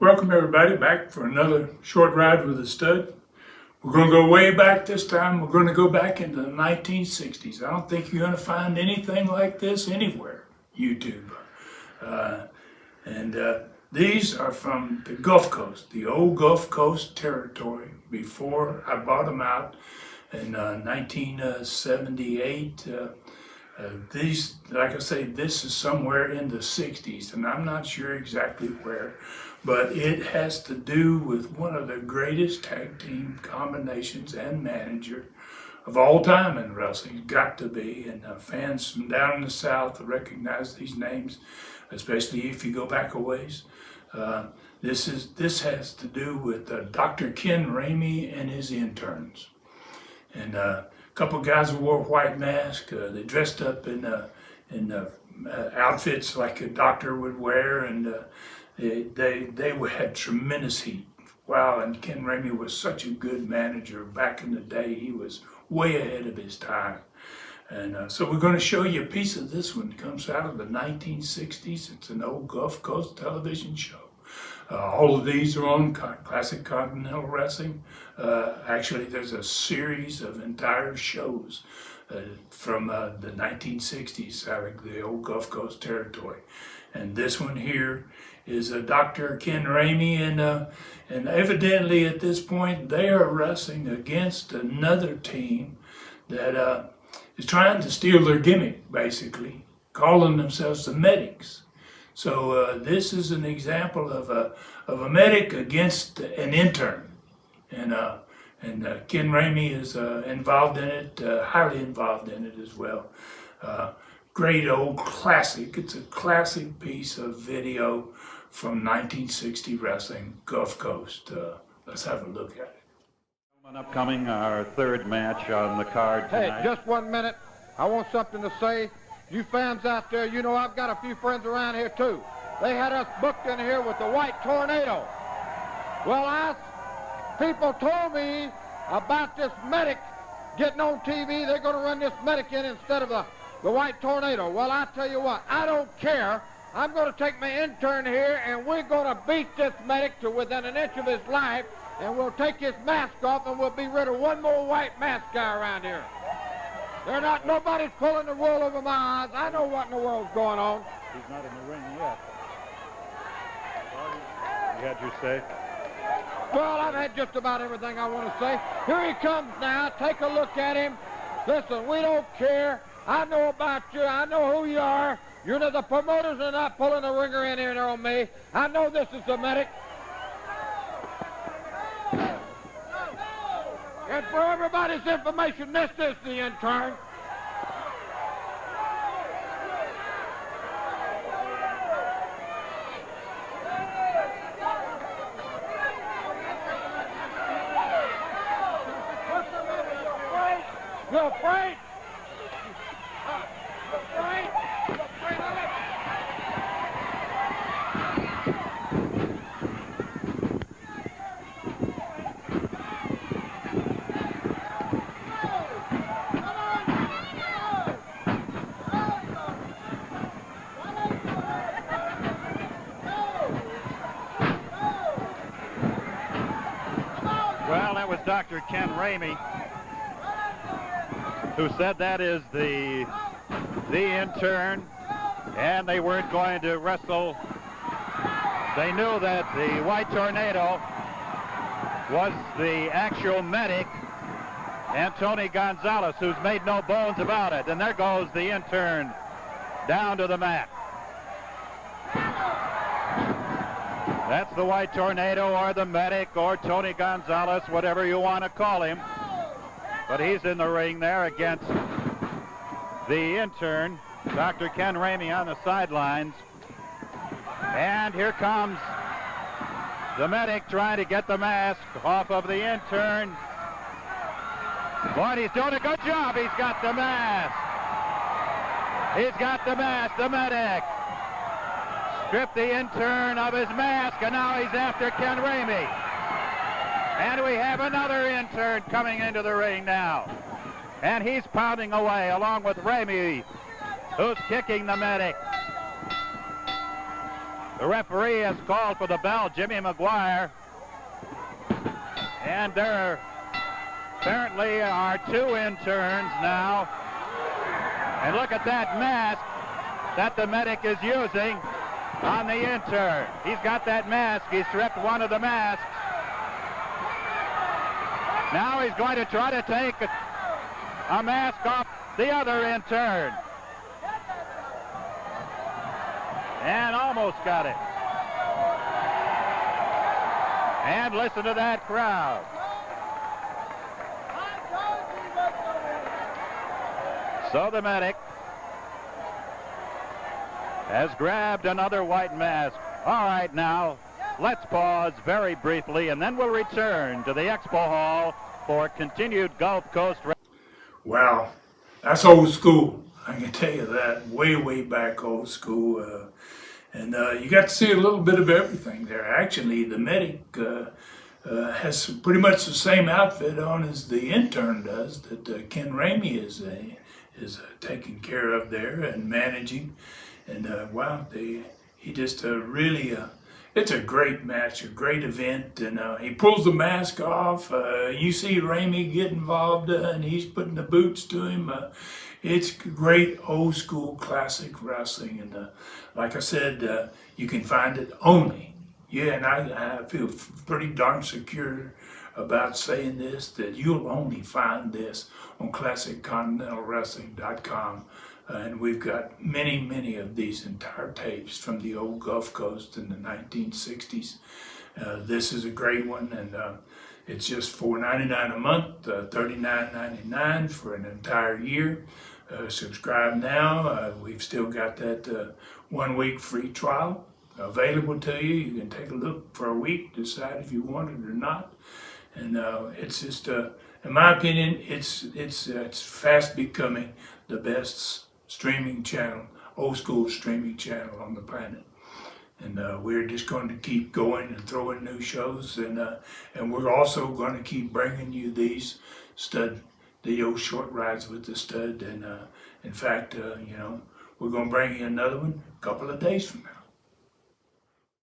Welcome everybody back for another short ride with the stud. We're going to go way back this time. We're going to go back into the 1960s. I don't think you're going to find anything like this anywhere, YouTube. And these are from the Gulf Coast, the old Gulf Coast territory before I bought them out in 1978. These, like I say, this is somewhere in the 60s, and I'm not sure exactly where, but it has to do with one of the greatest tag team combinations and manager of all time in wrestling. Got to be, and fans from down in the South recognize these names, especially if you go back a ways. This has to do with Dr. Ken Ramey and his interns, and a couple guys who wore white masks. They dressed up in outfits like a doctor would wear, and they had tremendous heat. Wow, and Ken Ramey was such a good manager back in the day. He was way ahead of his time. And so we're going to show you a piece of this one. It comes out of the 1960s. It's an old Gulf Coast television show. All of these are on Classic Continental Wrestling. Actually, there's a series of entire shows from the 1960s out of the old Gulf Coast territory. And this one here is Dr. Ken Ramey, and evidently at this point they are wrestling against another team that is trying to steal their gimmick, basically, calling themselves the Medics. So this is an example of a medic against an intern, and Ken Ramey is involved in it, highly involved in it as well. Great old classic. It's a classic piece of video from 1960 wrestling, Gulf Coast. Let's have a look at it. Upcoming, our third match on the card tonight. Hey, just 1 minute. I want something to say. You fans out there, you know I've got a few friends around here too. They had us booked in here with the White Tornado. Well, people told me about this medic getting on TV. They're going to run this medic in instead of the White Tornado. Well, I tell you what, I don't care. I'm going to take my intern here, and we're going to beat this medic to within an inch of his life, and we'll take his mask off, and we'll be rid of one more white mask guy around here. Nobody's pulling the wool over my eyes. I know what in the world's going on. He's not in the ring yet. You had your say? Well, I've had just about everything I want to say. Here he comes now. Take a look at him. Listen, we don't care. I know about you. I know who you are. You know the promoters are not pulling the ringer in here on me. I know this is the medic. And for everybody's information, this is the intern. You're afraid? Well, that was Dr. Ken Ramey, who said that is the intern, and they weren't going to wrestle. They knew that the White Tornado was the actual medic, and Tony Gonzalez, who's made no bones about it. And there goes the intern down to the mat. That's the White Tornado, or the medic, or Tony Gonzalez, whatever you want to call him. But he's in the ring there against the intern, Dr. Ken Ramey, on the sidelines. And here comes the medic trying to get the mask off of the intern. Boy, he's doing a good job. He's got the mask. He's got the mask, the medic. Stripped the intern of his mask, and now he's after Ken Ramey. And we have another intern coming into the ring now. And he's pounding away along with Ramey, who's kicking the medic. The referee has called for the bell, Jimmy McGuire. And there apparently are 2 interns now. And look at that mask that the medic is using on the intern. He's got that mask. He stripped one of the masks. Now he's going to try to take a mask off the other intern. And almost got it. And listen to that crowd. So the medic has grabbed another white mask. All right, now let's pause very briefly, and then we'll return to the Expo Hall for continued Gulf Coast. Wow, that's old school. I can tell you that. Way, way back old school. And you got to see a little bit of everything there. Actually, the medic has pretty much the same outfit on as the intern does that Ken Ramey is taking care of there and managing. And wow, he just really, it's a great match, a great event. And he pulls the mask off. You see Ramey get involved and he's putting the boots to him. It's great old school classic wrestling. And like I said, you can find it only. Yeah, and I feel pretty darn secure about saying this, that you'll only find this on ClassicContinentalWrestling.com. And we've got many, many of these entire tapes from the old Gulf Coast in the 1960s. This is a great one, and it's just $4.99 a month, $39.99 for an entire year. Subscribe now. We've still got that 1 week free trial available to you. You can take a look for a week, decide if you want it or not. And it's just, in my opinion, it's fast becoming the best streaming channel, old school streaming channel on the planet. And we're just going to keep going and throwing new shows, and we're also going to keep bringing you these the old short rides with the stud. And in fact, we're going to bring you another one a couple of days from now.